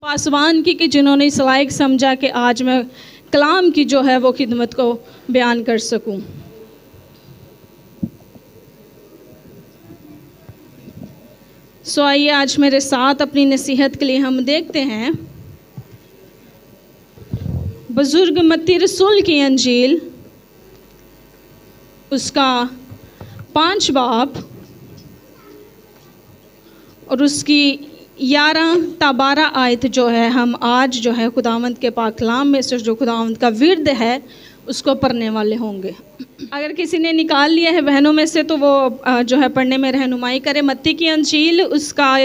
पासवान की जिन्होंने इस लायक समझा कि आज मैं कलाम की जो है वो खिदमत को बयान कर सकूं। आइए आज मेरे साथ अपनी नसीहत के लिए हम देखते हैं बुजुर्ग मत्ती रसूल की अंजील, उसका 5 बाब और उसकी 11 ता 12 आयत जो है हम आज जो है खुदावंद के पाक कलाम में से जो खुदावंद का विर्द है उसको पढ़ने वाले होंगे। अगर किसी ने निकाल लिया है बहनों में से तो वो जो है पढ़ने में रहनुमाई करे। मत्ती की अंजील उसका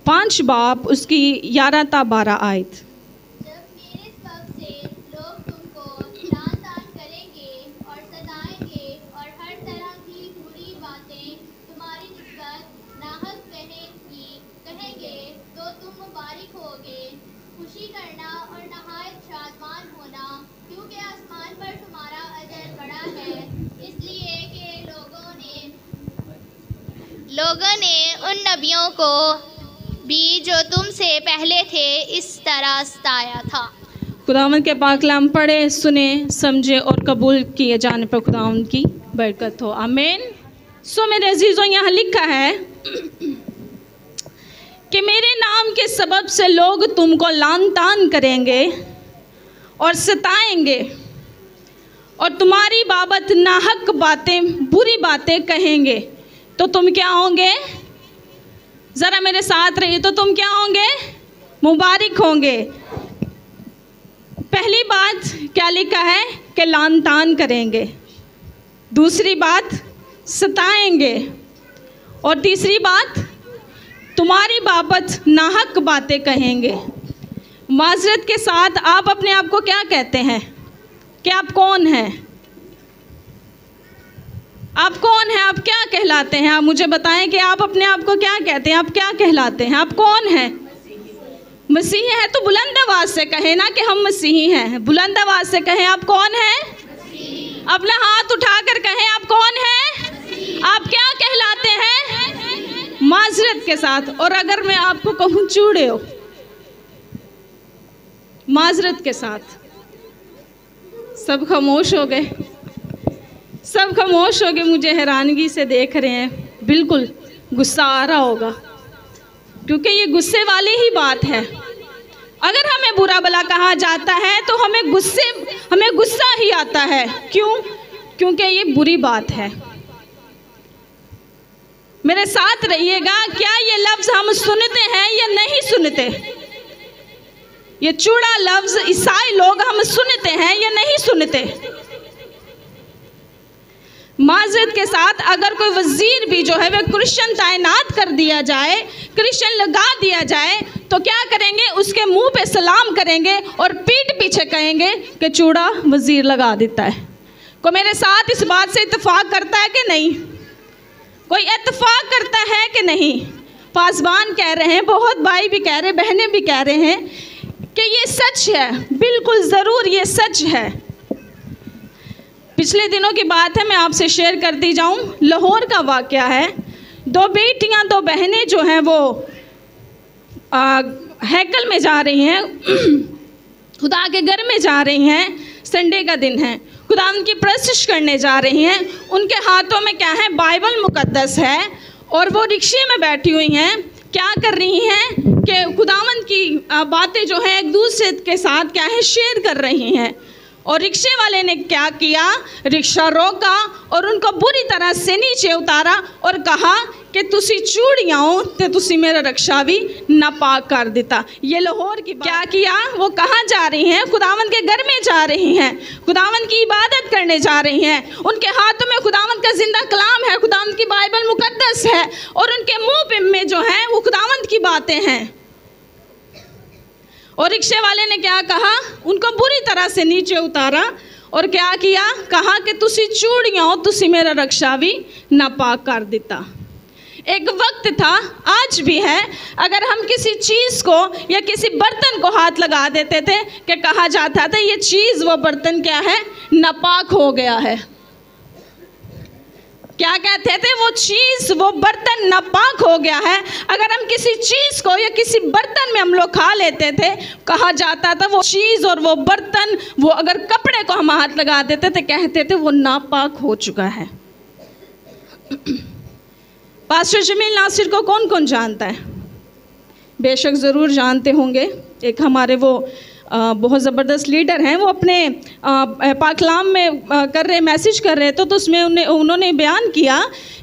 5 बाब उसकी 11 ता 12 आयत। लोगों ने उन नबियों को भी जो तुमसे पहले थे इस तरह सताया था। खुदावंद के पाक कलाम पढ़े, सुने, समझे और कबूल किए जाने पर खुदावंद की बरकत हो। आमीन। मेरे अजीजों, यहाँ लिखा है कि मेरे नाम के सबब से लोग तुमको लान तान करेंगे और सताएंगे और तुम्हारी बाबत नाहक बातें, बुरी बातें कहेंगे, तो तुम क्या होंगे? ज़रा मेरे साथ रहिए। तो तुम क्या होंगे? मुबारक होंगे। पहली बात क्या लिखा है कि लान तान करेंगे, दूसरी बात सताएंगे और तीसरी बात तुम्हारी बाबत नाहक बातें कहेंगे। माजरत के साथ आप अपने आप को क्या कहते हैं कि आप कौन हैं? आप कौन हैं? आप क्या कहलाते हैं? आप मुझे बताएं कि आप अपने आप को क्या कहते हैं, आप क्या कहलाते हैं, आप कौन हैं? मसीही है तो बुलंद आवाज से कहें ना कि हम मसीही हैं। बुलंद आवाज से कहें आप कौन हैं? अपना हाथ उठाकर कहें आप कौन हैं? आप क्या कहलाते हैं? माजरत के साथ। और अगर मैं आपको कहूँ चूड़े हो, माजरत के साथ। सब खामोश हो गए, सब खामोश हो गए, मुझे हैरानगी से देख रहे हैं। बिल्कुल गुस्सा आ रहा होगा क्योंकि ये गुस्से वाली ही बात है। अगर हमें बुरा भला कहा जाता है तो हमें गुस्सा ही आता है। क्यों? क्योंकि ये बुरी बात है। मेरे साथ रहिएगा। क्या ये लफ्ज़ हम सुनते हैं या नहीं सुनते? ये चूड़ा लफ्ज़ ईसाई लोग हम सुनते हैं या नहीं सुनते? माजरत के साथ अगर कोई वजीर भी जो है वह क्रिश्चियन तैनात कर दिया जाए, क्रिश्चियन लगा दिया जाए, तो क्या करेंगे? उसके मुंह पे सलाम करेंगे और पीठ पीछे कहेंगे कि चूड़ा वजीर लगा देता है। कोई मेरे साथ इस बात से इत्तेफाक करता है कि नहीं? कोई इत्तेफाक करता है कि नहीं? पासवान कह रहे हैं, बहुत भाई भी कह रहे हैं, बहनें भी कह रहे हैं कि ये सच है। बिल्कुल ज़रूर ये सच है। पिछले दिनों की बात है, मैं आपसे शेयर करती जाऊं। लाहौर का वाक़या है। 2 बेटियां, 2 बहनें जो हैं वो हैकल में जा रही हैं, खुदा के घर में जा रही हैं। संडे का दिन है, खुदा उनकी प्रस्तुति करने जा रही हैं। उनके हाथों में क्या है? बाइबल मुकद्दस है और वो रिक्शे में बैठी हुई हैं। क्या कर रही हैं कि खुदावंद की बातें जो हैं एक दूसरे के साथ क्या है? शेयर कर रही हैं। और रिक्शे वाले ने क्या किया? रिक्शा रोका और उनको बुरी तरह से नीचे उतारा और कहा कि तुसी चूड़ियाँ हो तो तुसी मेरा रक्षा भी नापाक कर देता। ये लाहौर की क्या किया? वो कहाँ जा रही हैं? खुदावंद के घर में जा रही हैं, खुदावंद की इबादत करने जा रही हैं। उनके हाथों में खुदावंद का जिंदा कलाम है, खुदावंद की बाइबल मुकद्दस है और उनके मुँह पे में जो है वो खुदावंद की बातें हैं। और रिक्शे वाले ने क्या कहा? उनको बुरी तरह से नीचे उतारा और क्या किया? कहा कि तुसी चूड़ियाँ हो, तुसी मेरा रक्षा भी नापाक कर देता। एक वक्त था, आज भी है, अगर हम किसी चीज़ को या किसी बर्तन को हाथ लगा देते थे कि कहा जाता था ये चीज़, वो बर्तन क्या है? नापाक हो गया है। क्या कहते थे, वो चीज़, वो बर्तन नापाक हो गया है। अगर हम किसी चीज़ को या किसी बर्तन में हम लोग खा लेते थे, कहा जाता था वो चीज़ और वो बर्तन, वो अगर कपड़े को हम हाथ लगा देते थे, कहते थे वो नापाक हो चुका है। पास्टर जमील नासिर को कौन कौन जानता है? बेशक ज़रूर जानते होंगे। एक हमारे वो बहुत ज़बरदस्त लीडर हैं, वो अपने पाकलाम में कर रहे, मैसेज कर रहे थे, तो उसमें उन्होंने बयान किया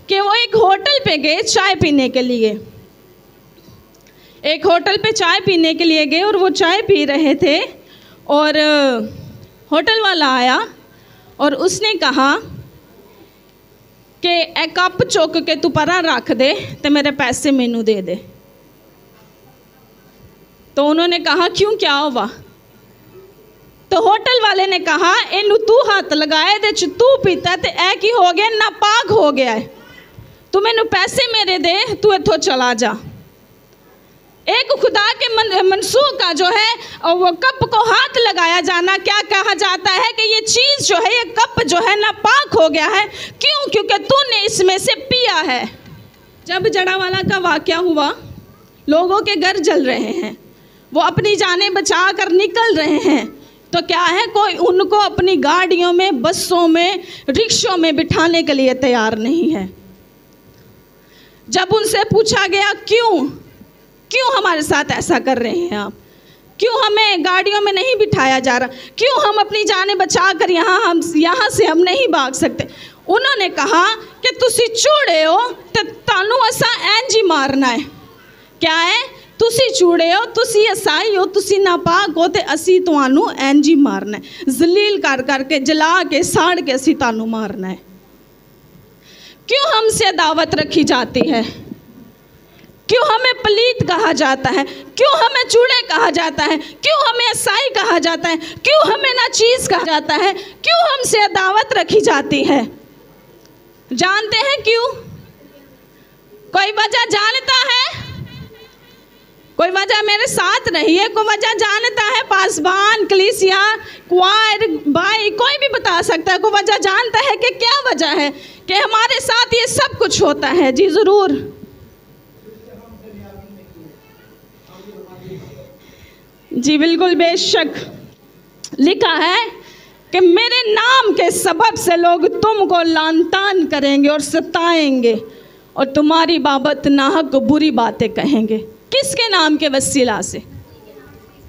कि वो एक होटल पे गए चाय पीने के लिए। एक होटल पे चाय पीने के लिए गए और वो चाय पी रहे थे और होटल वाला आया और उसने कहा कि एक कप चुक के तू परा रख दे तो मेरे पैसे मैनू दे दे। तो उन्होंने कहा क्यों, क्या हुआ? तो होटल वाले ने कहा इनू तू हाथ लगाए दे तू पीता ते ऐ की हो गया, नापाक हो गया है, तू मैनू पैसे मेरे दे, तू इथों चला जा। एक खुदा के मनसूख का जो है वो कप को हाथ लगाया जाना, क्या कहा जाता है कि ये चीज़ जो है, ये कप जो है नापाक हो गया है। क्यों? क्योंकि तूने इसमें से पिया है। जब जड़ावाला का वाक़या हुआ, लोगों के घर जल रहे हैं, वो अपनी जानें बचा कर निकल रहे हैं, तो क्या है, कोई उनको अपनी गाड़ियों में, बसों में, रिक्शों में बिठाने के लिए तैयार नहीं है। जब उनसे पूछा गया क्यों हमारे साथ ऐसा कर रहे हैं आप, क्यों हमें गाड़ियों में नहीं बिठाया जा रहा, क्यों हम अपनी जानें बचा कर यहाँ से हम नहीं भाग सकते? उन्होंने कहा कि तुसी चूड़े हो तो तानू असा इंज ही मारना है। क्या है, तुसी चूड़े हो, तुसी ईसाई हो, तुसी नापाक हो ते असी तुहानू इंज ही मारना है, जलील कर करके, जला के, साड़ के असी तानू मारना है। क्यों हमसे दावत रखी जाती है? क्यों हमें पलीत कहा जाता है? क्यों हमें चूड़े कहा जाता है? क्यों हमें ईसाई कहा जाता है? क्यों हमें नाचीज़ कहा जाता है? क्यों हमसे दावत रखी जाती है? जानते हैं क्यों? कोई वजह जानता है? कोई वजह मेरे साथ नहीं है, कोई वजह जानता है? पासबान, कलीसिया, क्वायर, भाई, कोई भी बता सकता है। कोई वजह जानता है कि क्या वजह है कि हमारे साथ ये सब कुछ होता है? जी ज़रूर। जी बिल्कुल, बेशक लिखा है कि मेरे नाम के सबब से लोग तुमको लानतान करेंगे और सताएंगे और तुम्हारी बाबत नाहक बुरी बातें कहेंगे। किसके नाम के वसीला से?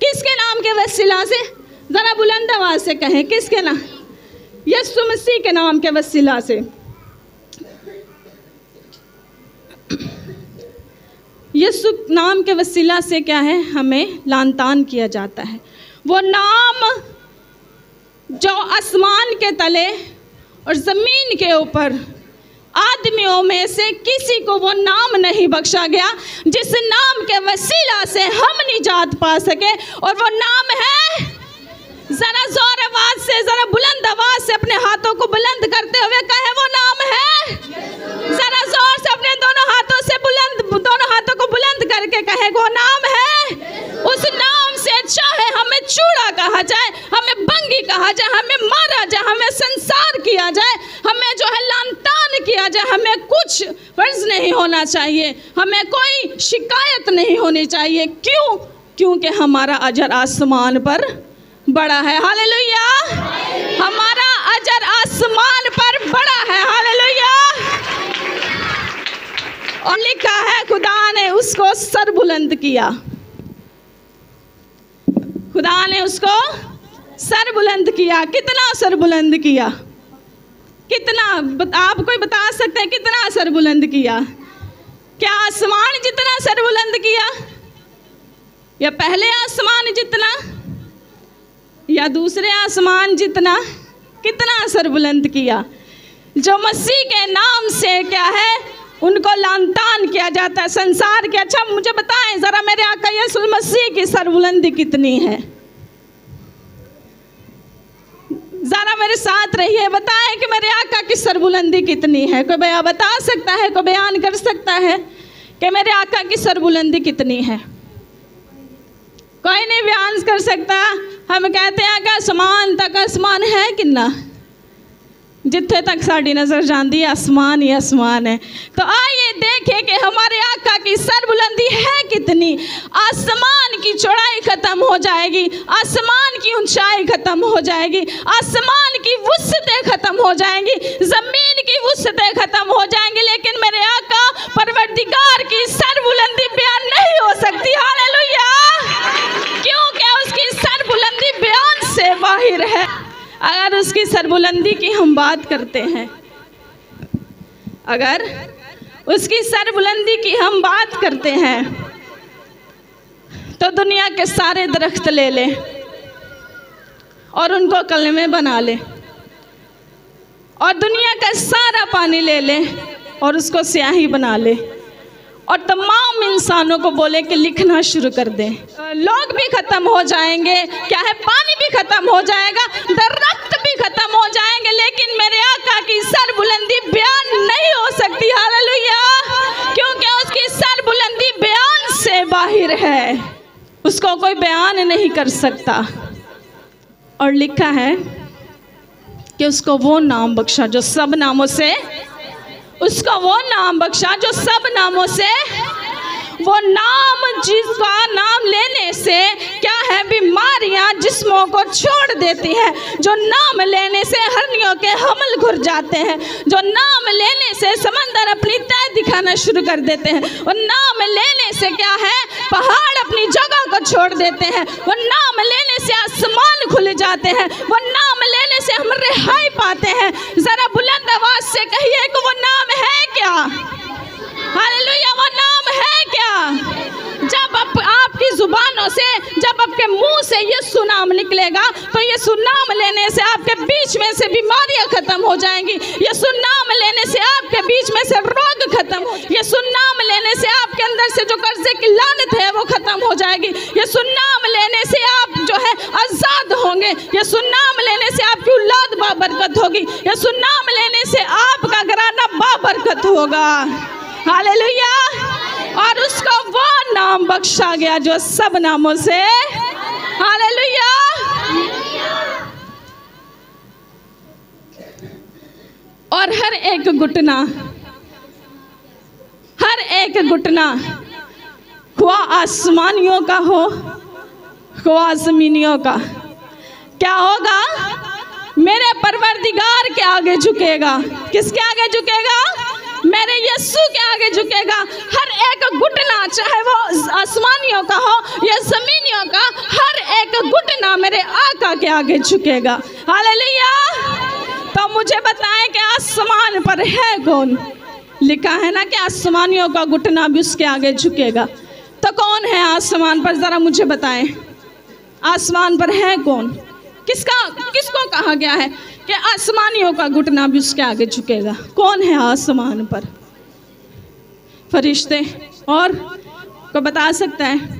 किसके नाम के वसीला से? ज़रा बुलंद आवाज़ से कहें, किसके नाम? यीशु मसीह के नाम के वसीला से। यीशु नाम के वसीला से क्या है, हमें लानतान किया जाता है। वो नाम जो आसमान के तले और ज़मीन के ऊपर आदमियों में से किसी को वो नाम नहीं बख्शा गया जिस नाम के वसीला से हम निजात पा सके, और वो नाम है, ज़रा जोर आवाज़ से, ज़रा बुलंद आवाज़ से अपने हाथों को बुलंद करते हुए कहे, वो नाम है। ज़रा जोर से अपने दोनों हाथों को बुलंद करके कहे, वो नाम है। उस नाम से चाहे हमें चूड़ा कहा जाए, हमें बंगी कहा जाए, हमें मारा जाए, हमें संसार किया जाए, हमें जो है लानतान किया जाए, हमें कुछ फर्ज नहीं होना चाहिए, हमें कोई शिकायत नहीं होनी चाहिए। क्यों? क्योंकि हमारा अजर आसमान पर बड़ा है। हालेलुया। हमारा अजर आसमान पर बड़ा है। हालेलुया। और लिखा है खुदा ने उसको सर बुलंद किया। खुदा ने उसको सर बुलंद किया। कितना सर बुलंद किया? कितना? आप कोई बता सकते हैं कितना सर बुलंद किया? क्या आसमान जितना सर बुलंद किया, या पहले आसमान जितना, या दूसरे आसमान जितना? कितना सर बुलंद किया? जो मसीह के नाम से क्या है, उनको लानतान किया जाता है संसार के। अच्छा मुझे बताएं ज़रा, मेरे आका यीशु मसीह की सरबुलंदी कितनी है? ज़रा मेरे साथ रहिए, बताएं कि मेरे आका की सरबुलंदी कितनी है। कोई बयान बता सकता है, कोई बयान कर सकता है कि मेरे आका की सरबुलंदी कितनी है? कोई नहीं बयान कर सकता। हम कहते हैं कि आसमान तक आसमान है कितना? जिथे तक साड़ी नज़र जाती आसमान ही आसमान है। तो आइए देखें कि हमारे आका की सरबुलंदी है कितनी। आसमान की चौड़ाई ख़त्म हो जाएगी, आसमान की ऊंचाई ख़त्म हो जाएगी, आसमान की वुसअतें ख़त्म हो जाएंगी, ज़मीन की वुसअतें ख़त्म हो जाएंगी, लेकिन मेरे आका परवरदिगार की सरबुलंदी बयान नहीं हो सकती। हालेलुया! क्योंकि उसकी सरबुलंदी बयान से बाहर है। अगर उसकी सरबुलंदी की हम बात करते हैं, अगर उसकी सरबुलंदी की हम बात करते हैं, तो दुनिया के सारे दरख्त ले ले और उनको कलमे बना ले, और दुनिया का सारा पानी ले ले और उसको स्याही बना ले, और तमाम इंसानों को बोले कि लिखना शुरू कर दे। लोग भी ख़त्म हो जाएंगे, क्या है, पानी भी ख़त्म हो जाएगा, दरख्त भी ख़त्म हो जाएंगे, लेकिन मेरे आका की सरबुलंदी बयान नहीं हो सकती। हालेलुया! क्योंकि उसकी सरबुलंदी बयान से बाहर है, उसको कोई बयान नहीं कर सकता। और लिखा है कि उसको वो नाम बख्शा जो सब नामों से, उसका वो नाम बख्शा जो सब नामों से, वो नाम जिसका नाम लेने से क्या है, बीमारियां जिस्मों को छोड़ देती है, जो नाम लेने से हड्डियों के हमल घुर जाते हैं, जो नाम लेने से समंदर अपनी तह दिखाना शुरू कर देते हैं, वो नाम लेने से क्या है, पहाड़ अपनी जगह को छोड़ देते हैं, वो नाम लेने से आसमान खुल जाते हैं, वो नाम लेने से हम रिहाई पाते हैं। जरा बुलंद आवाज से कहिए कि वो नाम है क्या? हालेलुया! वो नाम है क्या? जब आपकी जुबानों से, जब आपके मुंह से यीशु नाम निकलेगा, तो यीशु नाम लेने से आपके बीच में से बीमारियां खत्म हो जाएंगी, यीशु नाम लेने से आपके बीच में से रोग खत्म हो, यीशु नाम लेने से आपके अंदर से जो कर्जे की लानत है वो खत्म हो जाएगी, यीशु नाम लेने से आप जो है आजाद होंगे, यीशु नाम लेने से आपकी औलाद बाबरकत होगी, यीशु नाम लेने से आपका घराना बाबरकत होगा। हालेलुया! और उसको वो नाम बख्शा गया जो सब नामों से। हालेलुया! और हर एक घुटना, हर एक घुटना, ख्वा आसमानियों का हो ख्वा जमीनियों का, क्या होगा? मेरे परवरदिगार के आगे झुकेगा। किसके आगे झुकेगा? मेरे यीशु के आगे झुकेगा। हर एक घुटना, चाहे वो आसमानियों का हो या जमीनियों का, हर एक घुटना मेरे आका के आगे झुकेगा। हालेलुया! तो मुझे बताएं कि आसमान पर है कौन? लिखा है ना कि आसमानियों का घुटना भी उसके आगे झुकेगा। तो कौन है आसमान पर? जरा मुझे बताएं, आसमान पर है कौन? किसको कहा गया है कि आसमानियों का घुटना भी उसके आगे झुकेगा? कौन है आसमान पर? फरिश्ते। और को बता सकता है?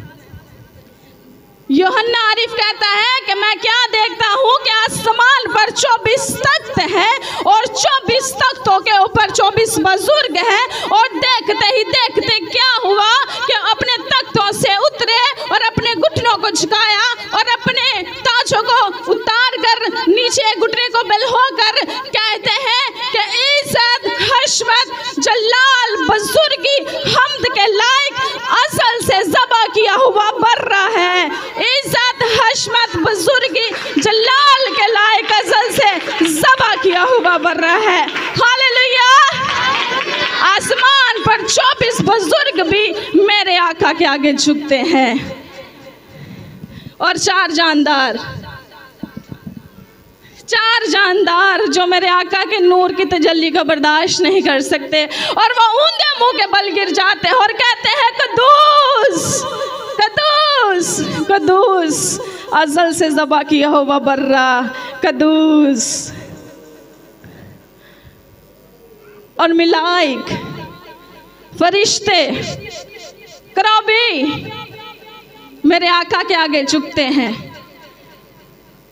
यूहन्ना आरिफ कहता है कि मैं क्या देखता हूँ कि आसमान पर 24 तख्त है और 24 तख्तों के ऊपर 24 बुजुर्ग हैं, और देखते ही देखते क्या हुआ कि अपने तख्तों से उतरे और अपने घुटनों को झुकाया और अपने ताजों को उतार कर नीचे घुटने को बलहोकर कहते हैं कि इज्जत, हशमत, जलाल, बुजुर्गी, हम्द के लायक असल से ज़बा किया हुआ बर्रा है। इज्जत, हशमत, बुजुर्गी, जलाल के लायक असल से ज़बा किया हुआ बर्रा है। हालेलुया! आसमान पर 24 बुजुर्ग भी मेरे आका के आगे झुकते हैं, और 4 जानदार जो मेरे आका के नूर की तजल्ली को बर्दाश्त नहीं कर सकते, और वो ऊंधे मुंह के बल गिर जाते हैं और कहते हैं कदूस, कदूस, कदूस, अज़ल से ज़बा किया हुआ बर्रा, कदूस। और मिलाइक, फरिश्ते, कराबी मेरे आका के आगे झुकते हैं।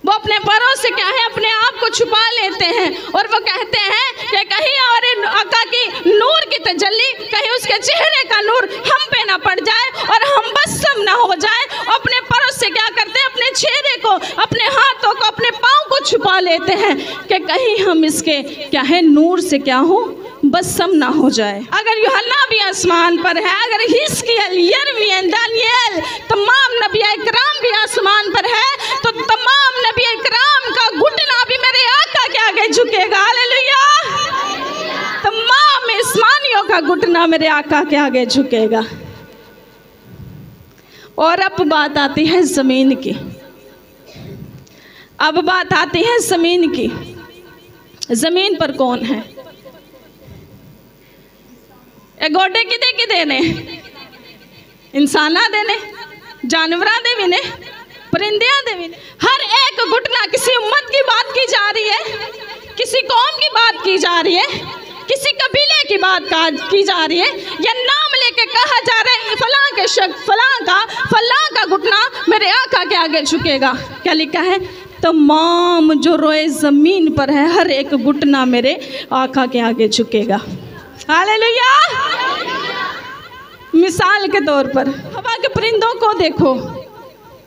वो अपने परों से क्या है, अपने आप को छुपा लेते हैं, और वो कहते हैं कि कहीं हमारे आका की नूर की तजल्ली, कहीं उसके चेहरे का नूर हम पे ना पड़ जाए और हम बस ना हो जाए। अपने परों से क्या करते हैं, अपने अपने चेहरे को, अपने हाथों को, अपने पाँव को छुपा लेते हैं कि कहीं हम इसके क्या है नूर से क्या हो बसम ना हो जाए। अगर यूहन्ना भी आसमान पर है, अगर हिस्कियल, यिर्मयाह, दानियेल, तमाम नबी इकराम भी आसमान पर है, तो तमाम नबी इकराम का घुटना भी मेरे आका के आगे झुकेगा। हालेलुया। तमाम आसमानियों का घुटना मेरे आका के आगे झुकेगा। और अब बात आती है ज़मीन की। अब बात आती है ज़मीन की। ज़मीन पर कौन है? गोडे किदे ने? इंसाना दे ने, जानवरा दे भी ने, परिंदियां दे भी ने। हर एक घुटना किसी उम्मत की बात की जा रही है, किसी कौम की बात की जा रही है, किसी कबीले की बात की जा रही है, या नाम लेके कहा जा रहा है फलां के शख्स, फलां का घुटना मेरे आका के आगे झुकेगा। क्या लिखा है? तमाम जो रोए ज़मीन पर है, हर एक घुटना मेरे आका के आगे झुकेगा। हालेलुया। मिसाल के तौर पर हवा के परिंदों को देखो,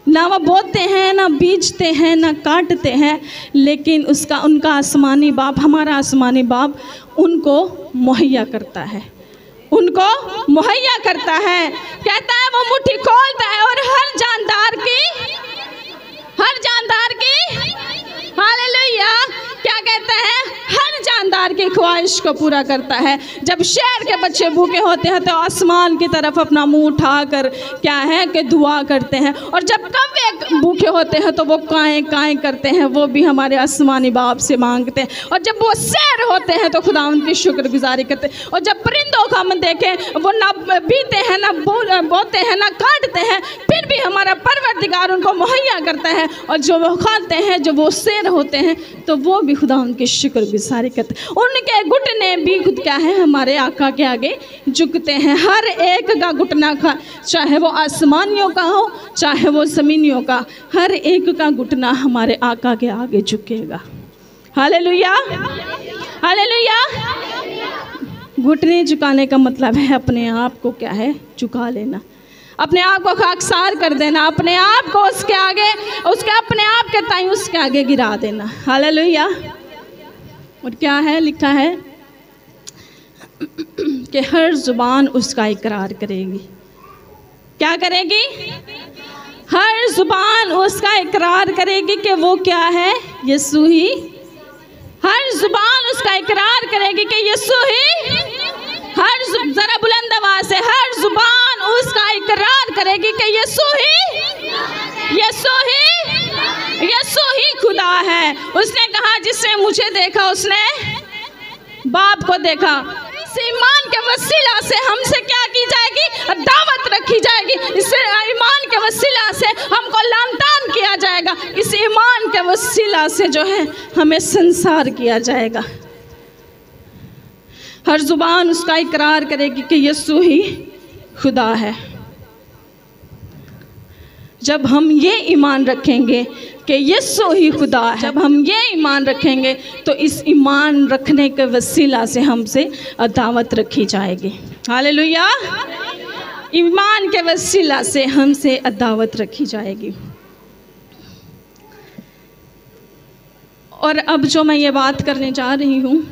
ना वो बोते हैं, ना बीजते हैं, ना काटते हैं, लेकिन उनका आसमानी बाप, हमारा आसमानी बाप उनको मुहैया करता है, उनको मुहैया करता है। कहता है वो मुट्ठी खोलता है और हर जानदार की हालेलुया क्या कहता है? हर जानदार की ख्वाहिश को पूरा करता है। जब शहर के बच्चे भूखे होते हैं तो आसमान की तरफ अपना मुंह उठाकर क्या है कि दुआ करते हैं, और जब कौवे भूखे होते हैं तो वो काएं काएं करते हैं, वो भी हमारे आसमानी बाप से मांगते हैं। और जब वो सैर होते हैं तो खुदा उनकी शुक्रगुजारी करते हैं। और जब परिंदों को हम देखें, वो ना बीते हैं, ना बोते हैं, ना काटते हैं, फिर भी हमारा परवरदिगार उनको मुहैया करता है। और जो वो खाते हैं, जो वो सैर होते हैं, तो वो भी खुदा उनकी शुक्रगुजारी करते हैं। उनके घुटने भी खुद क्या है हमारे आका के आगे झुकते हैं। हर एक का घुटना का, चाहे वो आसमानियों का हो, चाहे वो ज़मीनियों का, हर एक का घुटना हमारे आका के आगे झुकेगा। Hallelujah, hallelujah. घुटने झुकाने का मतलब है अपने आप को क्या है झुका लेना, अपने आप को खाकसार कर देना, अपने आप को उसके आगे, उसके अपने आप के ताई उसके आगे गिरा देना। हालेलुया। और क्या है लिखा है कि हर जुबान उसका इकरार करेगी। क्या करेगी? हर जुबान उसका इकरार करेगी कि वो क्या है? यीशु ही। हर जुबान उसका इकरार करेगी कि यीशु ही। जरा बुलंद आवाज से हर जुबान उसका इकरार करेगी कि यीशु ही खुदा है। उसने कहा जिसने मुझे देखा उसने बाप को देखा। इस ईमान के वसीला से हमसे क्या की जाएगी? दावत रखी जाएगी। इस ईमान के वसीला से हमको लामतान किया जाएगा। इस ईमान के वसीला से जो है हमें संसार किया जाएगा। हर जुबान उसका इकरार करेगी कि यीशु ही खुदा है। जब हम ये ईमान रखेंगे कि यीशु ही खुदा है, जब हम ये ईमान रखेंगे तो इस ईमान रखने के वसीला से हमसे दावत रखी जाएगी। हालेलुया। ईमान के वसीला से हमसे दावत रखी जाएगी। और अब जो मैं ये बात करने जा रही हूँ,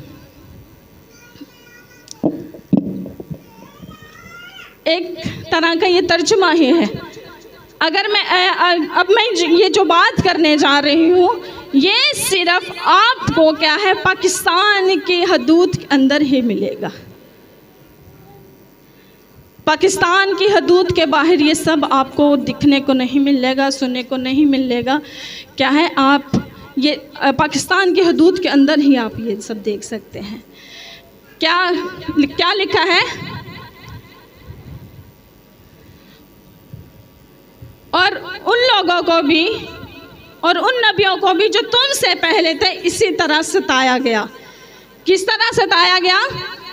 एक तरह का ये तर्जुमा ही है। अगर मैं ये जो बात करने जा रही हूँ, ये सिर्फ आपको क्या है पाकिस्तान की हदूद के अंदर ही मिलेगा। पाकिस्तान की हदूद के बाहर ये सब आपको दिखने को नहीं मिलेगा, सुनने को नहीं मिलेगा। क्या है, आप ये पाकिस्तान की हदूद के अंदर ही आप ये सब देख सकते हैं। क्या लिखा है? और उन लोगों को भी और उन नबियों को भी जो तुमसे पहले थे इसी तरह सताया गया। किस तरह सताया गया?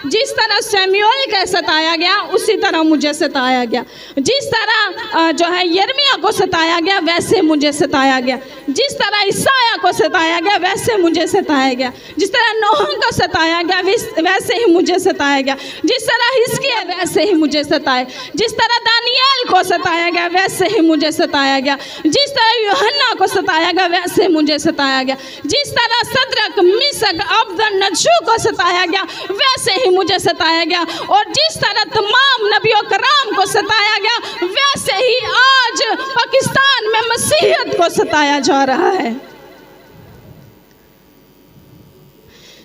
जिस तरह सैमुएल को सताया गया उसी तरह मुझे सताया गया। जिस तरह जो है यिर्मयाह को सताया गया वैसे मुझे सताया गया। जिस तरह ईसाया को सताया गया वैसे मुझे सताया गया। जिस तरह नूह को सताया गया वैसे ही मुझे सताया गया। जिस तरह हिजकिय्याह वैसे ही मुझे सताया। जिस तरह दानियेल को सताया गया वैसे ही मुझे सताया गया। जिस तरह यूहन्ना को सताया गया वैसे मुझे सताया गया। जिस तरह सदरक मिशक अबदनगो को सताया गया वैसे ही मुझे सताया गया। और जिस तरह तमाम नबियों कराम को सताया गया वैसे ही आज पाकिस्तान में मसीहत को सताया जा रहा है।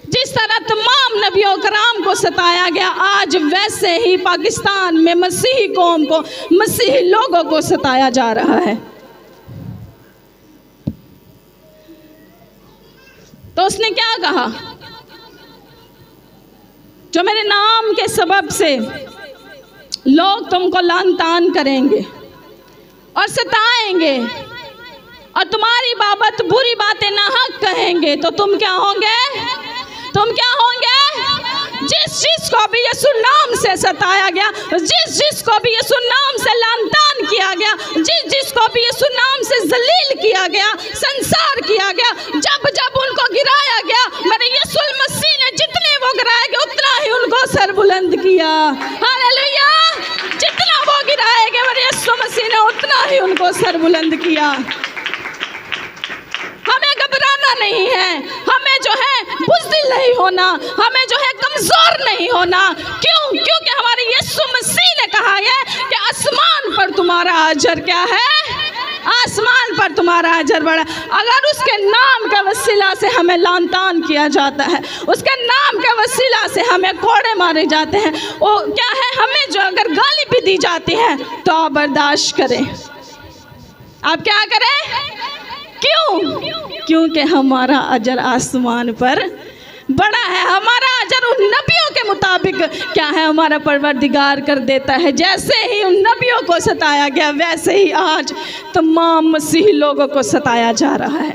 जिस तरह तमाम नबियों कराम को सताया गया आज वैसे ही पाकिस्तान में मसीही कौम को, मसीही लोगों को सताया जा रहा है। तो उसने क्या कहा, जो मेरे नाम के सबब से लोग तुमको लान तान करेंगे और सताएंगे और तुम्हारी बाबत बुरी बातें नाहक कहेंगे, तो तुम क्या होंगे? तुम क्या होंगे? जिस को भी यीशु नाम से सताया गया, जिस को भी यीशु नाम से लानतान किया गया, जिस को भी यीशु नाम से जलील किया गया, संसार किया गया, जब उनको गिराया गया, मेरे यीशु मसीह ने जितने वो गिराया गया उतना ही उनको सर बुलंद किया। हालेलुया! जितना वो गिराया गया मेरे यीशु मसीह ने उतना ही उनको सर बुलंद किया। हमें घबराना नहीं है, हमें जो है बुज़दिल नहीं होना, हमें जो है कमज़ोर नहीं होना। क्यों? क्योंकि हमारे यीशु मसीह ने कहा है कि आसमान पर तुम्हारा अजर क्या है? आसमान पर तुम्हारा अजर बड़ा। अगर उसके नाम के वसीला से हमें लानतान किया जाता है, उसके नाम के वसीला से हमें कोड़े मारे जाते हैं, वो क्या है, हमें जो अगर गाली भी दी जाती है तो आप बर्दाश्त करें। आप क्या करें? क्यों? क्योंकि हमारा अजर आसमान पर बड़ा है। हमारा अजर उन नबियों के मुताबिक क्या है, हमारा परवरदिगार कर देता है। जैसे ही उन नबियों को सताया गया वैसे ही आज तमाम मसीही लोगों को सताया जा रहा है।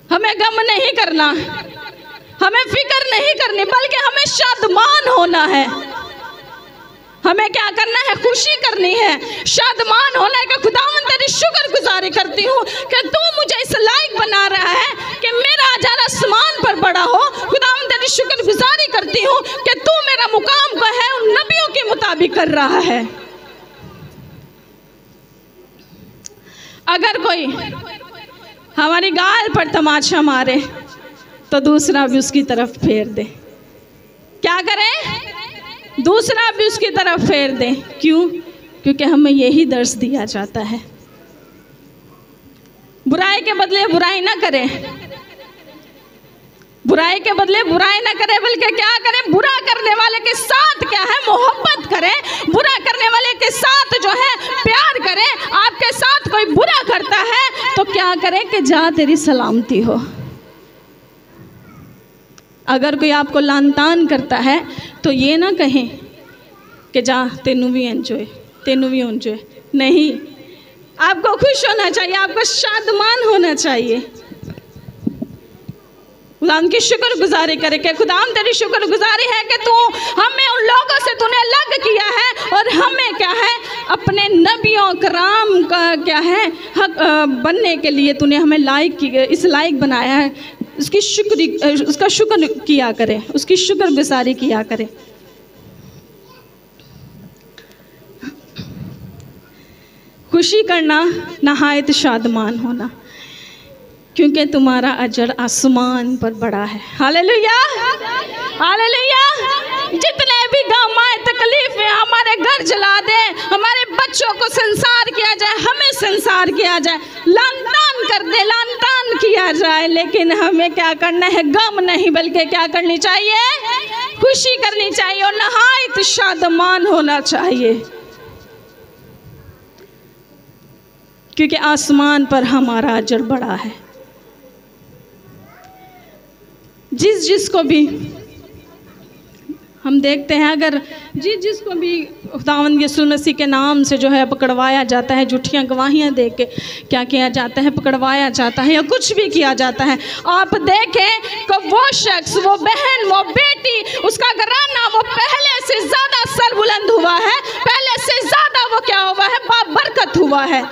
हमें गम नहीं करना, हमें फिक्र नहीं करनी, बल्कि हमें शादमान होना है। हमें क्या करना है? खुशी करनी है, शादमान होना है कि खुदावंद तेरी शुक्रगुजारी करती हूँ कि तू मुझे इस लायक बना रहा है कि मेरा अजर आसमान पर बड़ा हो। खुदावंद तेरी शुक्रगुजारी करती हूँ कि तू मेरा मुकाम को है उन नबियों के मुताबिक कर रहा है। अगर कोई हमारी गाल पर तमाचा मारे तो दूसरा भी उसकी तरफ फेर दे। क्या करें? दूसरा भी उसकी तरफ फेर दें। क्यों? क्योंकि हमें यही दर्श दिया जाता है, बुराई के बदले बुराई ना करें, बुराई के बदले बुराई ना करें, बल्कि क्या करें? बुरा करने वाले के साथ क्या है? मोहब्बत करें। बुरा करने वाले के साथ जो है प्यार करें। आपके साथ कोई बुरा करता है तो क्या करें कि जा तेरी सलामती हो। अगर कोई आपको लानतान करता है तो ये ना कहें कि जा तेनू भी एंजॉय, तेनू भी एंजॉय। नहीं, आपको खुश होना चाहिए, आपको शादमान होना चाहिए। खुदाम की शुक्रगुजारी करे कि खुदाम तेरी शुक्रगुजारी है कि तू हमें उन लोगों से तूने अलग किया है और हमें क्या है अपने नबियों कराम का क्या है हक बनने के लिए तूने हमें लायक की, इस लायक बनाया है। उसका शुक्र किया करें, उसकी शुक्रगुजारी किया करें। खुशी करना, नहायत शादमान होना, क्योंकि तुम्हारा अजर आसमान पर बड़ा है। Hallelujah, hallelujah. जितने भी गम आए, तकलीफें, हमारे घर जला दे, हमारे बच्चों को संसार किया जाए, हमें संसार किया जाए, लानतान कर दे, लानतान किया जाए, लेकिन हमें क्या करना है? गम नहीं, बल्कि क्या करनी चाहिए? खुशी करनी चाहिए और नहायत शादमान होना चाहिए, क्योंकि आसमान पर हमारा अजर बड़ा है। जिसको भी हम देखते हैं अगर जिसको भी खुदावंद यीशु मसीह के नाम से जो है पकड़वाया जाता है, झूठियाँ गवाहियाँ दे के क्या किया जाता है, पकड़वाया जाता है या कुछ भी किया जाता है, आप देखें कि वो शख्स, वो बहन, वो बेटी, उसका घराना वो पहले से ज़्यादा सर बुलंद हुआ है, पहले से ज़्यादा वो क्या हुआ है, बाबरकत हुआ है।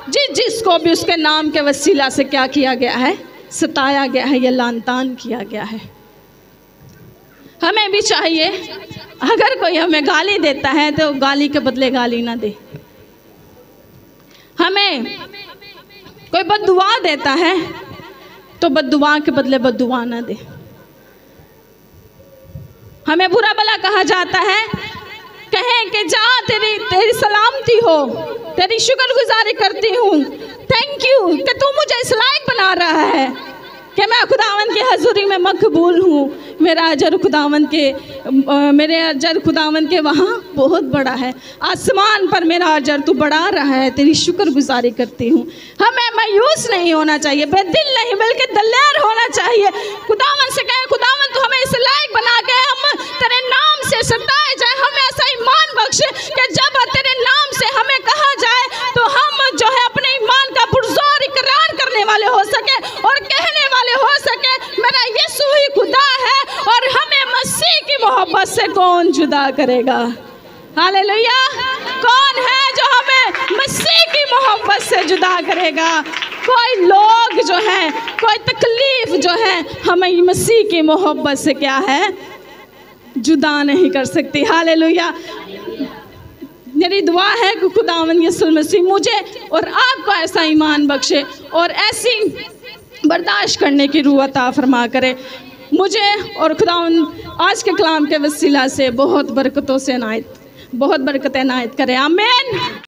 जिसको भी उसके नाम के वसीला से क्या किया गया है, सताया गया है या लानतान किया गया है। हमें भी चाहिए अगर कोई हमें गाली देता है तो गाली के बदले गाली ना दे। हमें कोई बद्दुआ देता है तो बद्दुआ के बदले बद्दुआ ना दे। हमें बुरा भला कहा जाता है, कहें कि जा तेरी सलामती हो, तेरी शुक्रगुजारी करती हूँ, थैंक यू कि तू मुझे इस लायक बना रहा है कि मैं खुदावंद की हजूरी में मकबूल हूँ। मेरे अजर खुदावंद के वहाँ बहुत बड़ा है, आसमान पर मेरा अजर तू बढ़ा रहा है, तेरी शुक्रगुजारी करती हूँ। हमें मायूस नहीं होना चाहिए, बेदिल नहीं बल्कि दलेर होना चाहिए। खुदावंद से कहें, खुदावंद तू हमें इस लायक बना के हम तेरे नाम से सताए जाए, हमें ऐसा ईमान बख्श कि जब तेरे नाम से हमें कहा जाए तो हम जो है अपने ईमान का पुरजोर इकरार करने वाले हो सके और कहने वाले हो सके मेरा यीशु ही खुदा है और हमें मसीह की मोहब्बत से कौन जुदा करेगा। हालेलुया। कौन है जो हमें मसीह की मोहब्बत से जुदा करेगा। कोई लोग जो है, कोई तकलीफ जो है हमें मसीह की मोहब्बत से क्या है, जुदा नहीं कर सकती। हालेलुया। मेरी दुआ है कि खुदावंद यीशु मसीह मुझे और आपको ऐसा ईमान बख्शे और ऐसी बर्दाश्त करने की रूह अता फरमा करे। मुझे और खुदावंद आज के कलाम के वसीला से बहुत बरकतें इनायत करे। आमीन।